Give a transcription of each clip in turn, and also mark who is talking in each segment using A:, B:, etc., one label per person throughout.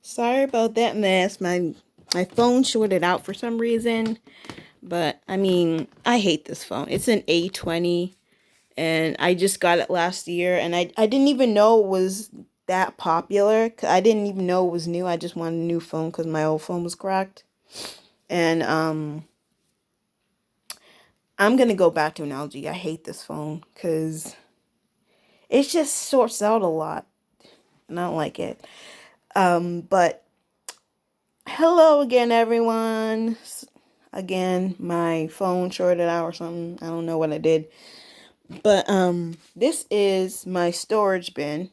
A: Sorry about that mess. My phone shorted out for some reason, but I mean, I hate this phone. It's an A20 and I just got it last year and I didn't even know it was that popular. I didn't even know it was new. I just wanted a new phone cuz my old phone was cracked. And I'm going to go back to an LG. I hate this phone cuz it just sorts out a lot and I don't like it. But hello again, everyone. Again, my phone shorted out or something. I don't know what I did. But this is my storage bin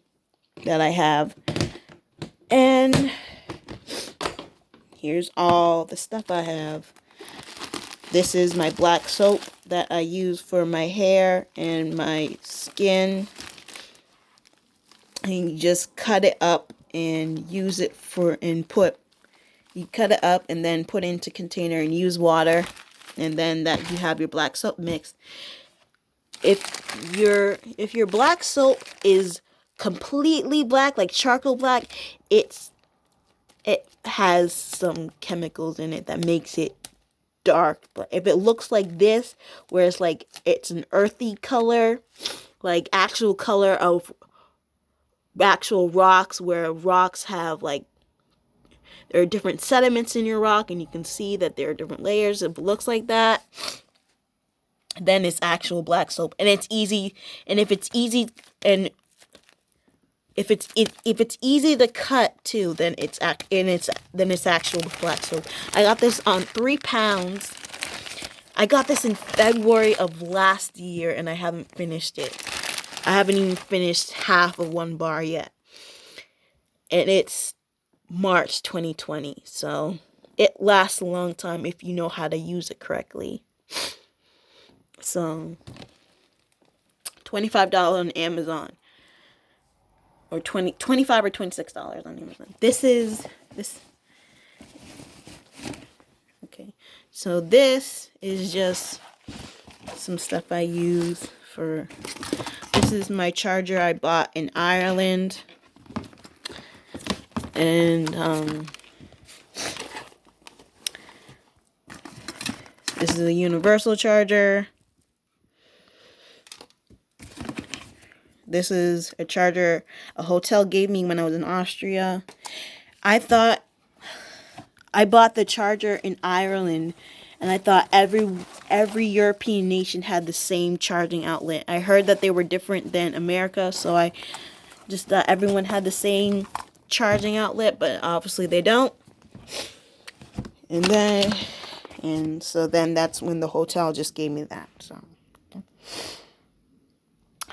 A: that I have. And here's all the stuff I have. This is my black soap that I use for my hair and my skin. And you just cut it up and use it for you cut it up and then put it into a container and use water, and then that you have your black soap mix. If your black soap is completely black, like charcoal black, it has some chemicals in it that makes it dark. But if it looks like this, where it's like it's an earthy color, like actual color of actual rocks, where rocks have like there are different sediments in your rock and you can see that there are different layers. If it looks like that, then it's actual black soap. And it's easy, and if it's easy and if it's easy to cut too, then it's actual black soap. I got this on 3 pounds. I got this in February of last year and I haven't finished it. I haven't even finished half of one bar yet. And it's March 2020, so it lasts a long time if you know how to use it correctly. So $25 on Amazon, or 25 or $26 on Amazon. This. Okay, so this is just some stuff I use for. This is my charger I bought in Ireland. And this is a universal charger. This is a charger a hotel gave me when I was in Austria. I bought the charger in Ireland, and I thought every European nation had the same charging outlet. I heard that they were different than America, so I just thought everyone had the same charging outlet, but obviously they don't. And so then that's when the hotel just gave me that.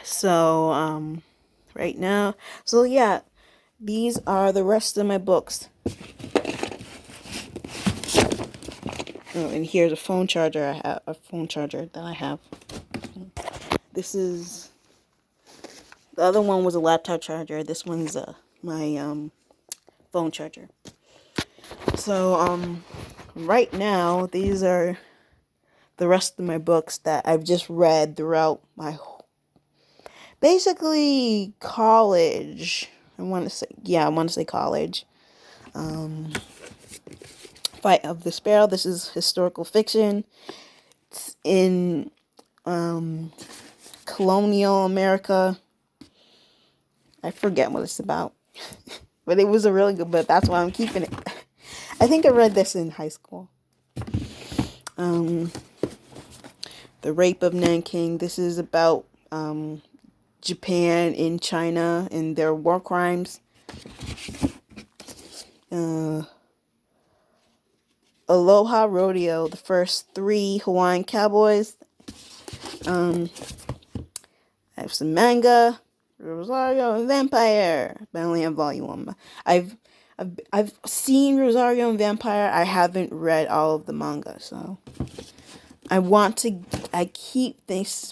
A: So right now, so yeah, these are the rest of my books. Oh, and here's a phone charger that I have. This is the other one was a laptop charger. This one's my phone charger. So right now, these are the rest of my books that I've just read throughout my basically college. I want to say college. Fight of the Sparrow. This is historical fiction. It's in colonial America. I forget what it's about. But it was a really good book. That's why I'm keeping it. I think I read this in high school. The Rape of Nanking. This is about Japan and China and their war crimes. Aloha Rodeo, the first 3 Hawaiian cowboys. I have some manga, Rosario and Vampire, but I only have volume 1. I've seen Rosario and Vampire. I haven't read all of the manga, so I keep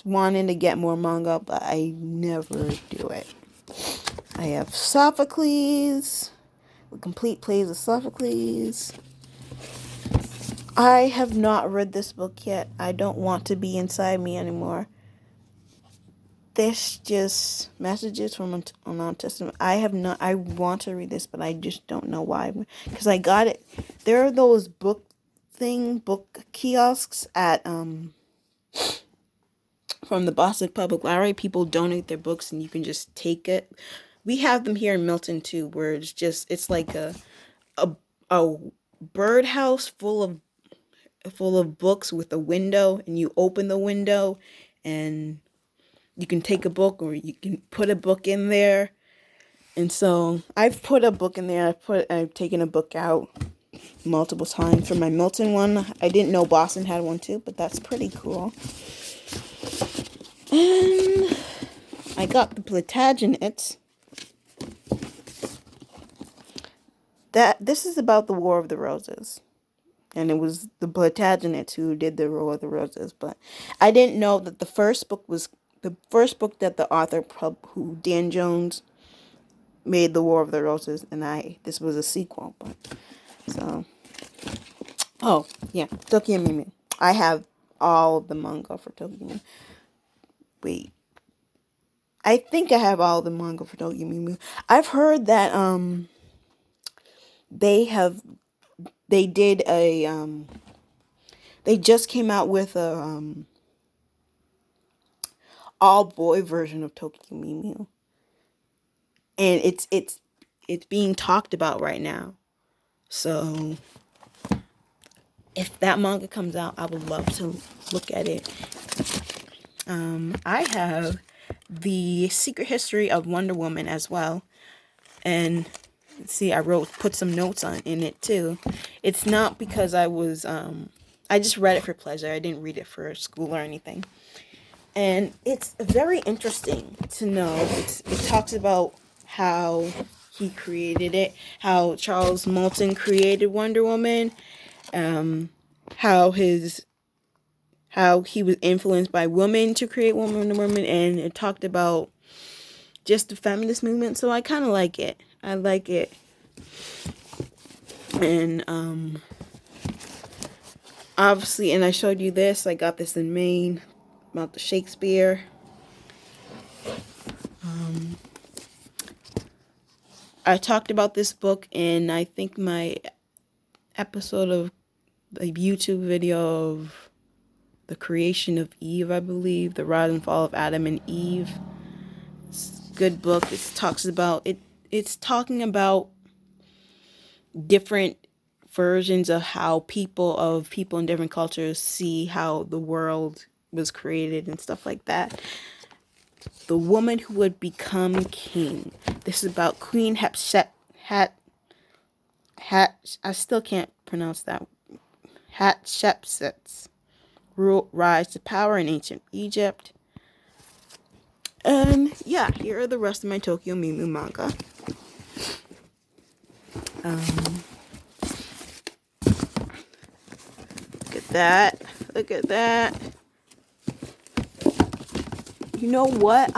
A: wanting to get more manga, but I never do it. I have Sophocles, the complete plays of Sophocles. I have not read this book yet. I don't want to be inside me anymore. this just messages from an autism. I have not. I want to read this, but I just don't know why. Because I got it. There are those book kiosks at from the Boston Public Library. People donate their books, and you can just take it. We have them here in Milton too, where it's like a a birdhouse full of books with a window, and you open the window, and you can take a book or you can put a book in there. And so I've put a book in there. I've taken a book out multiple times for my Milton one. I didn't know Boston had one too, but that's pretty cool. And I got the Plantagenets. This is about the War of the Roses. And it was the Plantagenets who did the War of the Roses. But I didn't know that the first book that the author, who Dan Jones, made the War of the Roses, and this was a sequel. But so, oh yeah, Tokyo Mimi. I have all of the manga for Tokyo Mimi. Wait, I think I have all the manga for Tokyo Mimi. I've heard that they just came out with a all boy version of Tokyo Mimi. And it's being talked about right now. So if that manga comes out, I would love to look at it. I have the Secret History of Wonder Woman as well. And see, I put some notes in it too. It's not because I just read it for pleasure. I didn't read it for school or anything. And it's very interesting to know. It talks about how he created it, how Charles Moulton created Wonder Woman, how he was influenced by women to create Wonder Woman, and it talked about just the feminist movement. So I kind of like it. I like it. And obviously, and I showed you this. I got this in Maine about the Shakespeare. I talked about this book in, I think, my episode of a YouTube video of the creation of Eve, I believe. The rise and fall of Adam and Eve. It's a good book. It's talking about different versions of how people in different cultures see how the world was created and stuff like that. The woman who would become king. This is about Queen I still can't pronounce that. Hatshepsut's rise to power in ancient Egypt. And yeah, here are the rest of my Tokyo Mimi manga. Look at that. Look at that. You know what?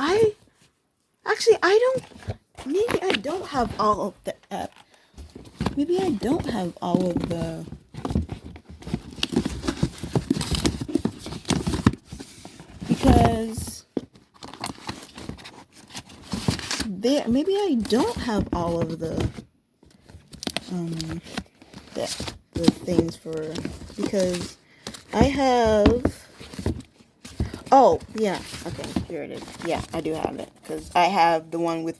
A: Maybe I don't have all of the maybe I don't have all of the because maybe I don't have all of the things for, because I have, oh yeah, okay, here it is. Yeah, I do have it, because I have the one with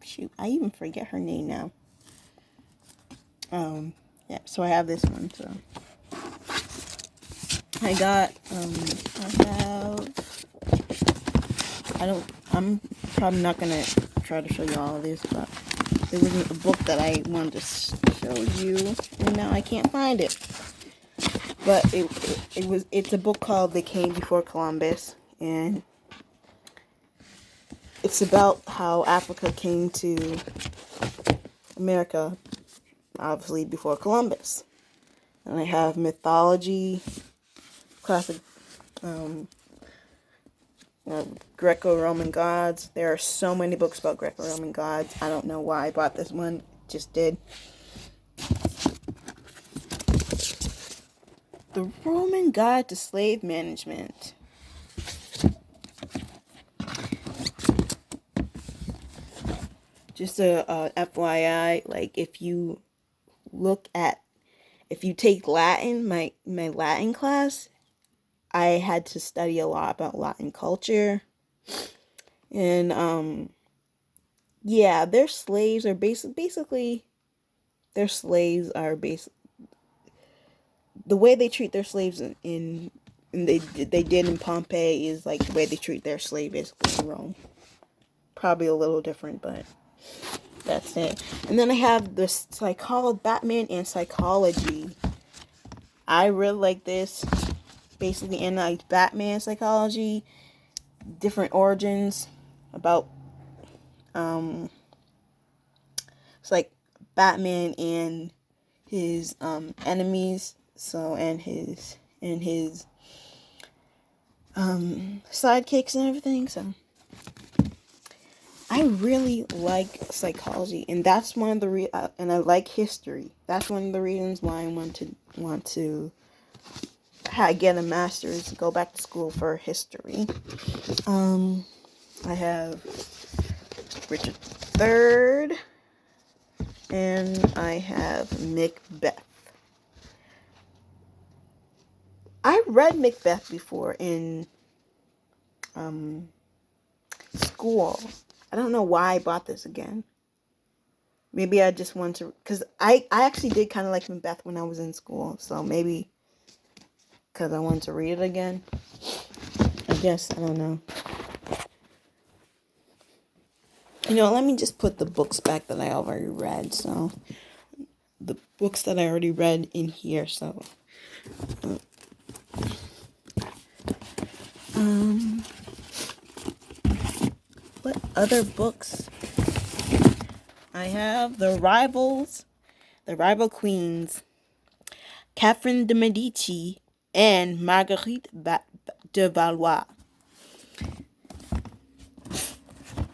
A: shoot, I even forget her name now. Yeah, so I have this one. So I'm probably not gonna try to show you all of this, but there was a book that I wanted to show you, and now I can't find it. But it's a book called They Came Before Columbus, and it's about how Africa came to America, obviously before Columbus. And I have mythology, classic, Greco-Roman gods. There are so many books about Greco-Roman gods. I don't know why I bought this one. Just did. The Roman Guide to Slave Management. just a FYI, like if you take Latin, my Latin class, I had to study a lot about Latin culture. And yeah, their slaves are basically their slaves are the way they treat their slaves in they did in Pompeii is like the way they treat their slave basically in Rome. Probably a little different, but that's it. And then I have this Batman and psychology. I really like this. Basically analyze Batman psychology, different origins about it's like Batman and his enemies, so and his sidekicks and everything. So I really like psychology, and that's one of the and I like history. That's one of the reasons why I want to get a master's, go back to school for history. I have Richard III, and I have Macbeth. I read Macbeth before in school. I don't know why I bought this again. Maybe I just want to, because I actually did kind of like Macbeth when I was in school, so maybe because I wanted to read it again. I guess, I don't know. Let me just put the books back that I already read. So, the books that I already read in here. So, what other books? I have The Rival Queens, Catherine de Medici, and Marguerite de Valois.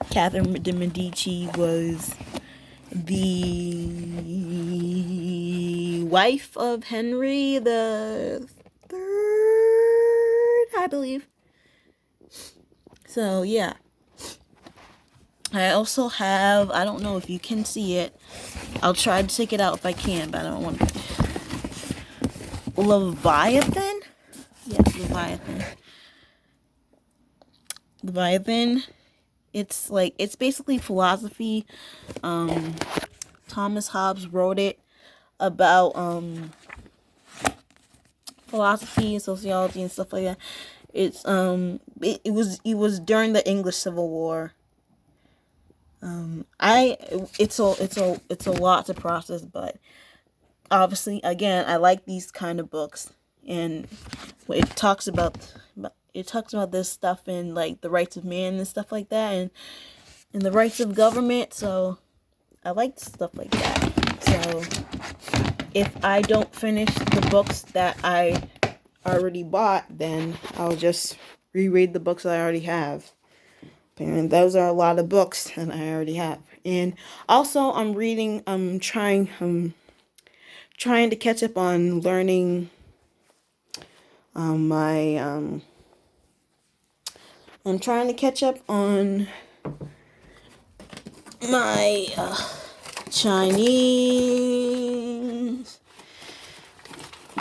A: Catherine de Medici was the wife of Henry the Third, I believe. So yeah. I also have, I don't know if you can see it. I'll try to take it out if I can, but I don't want to. Leviathan? Yes, Leviathan. It's basically philosophy. Thomas Hobbes wrote it about philosophy and sociology and stuff like that. It's it was during the English Civil War. It's a lot to process, but obviously, again, I like these kind of books, and it talks about this stuff and like the rights of man and stuff like that, and the rights of government. So I like stuff like that. So if I don't finish the books that I already bought, then I'll just reread the books I already have. And those are a lot of books that I already have. And also I'm trying to catch up on learning I'm trying to catch up on my Chinese.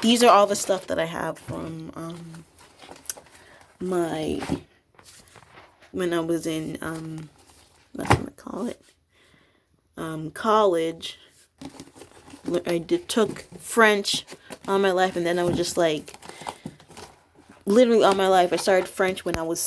A: These are all the stuff that I have from my when I was in college. I took French all my life, and then I was just like literally all my life. I started French when I was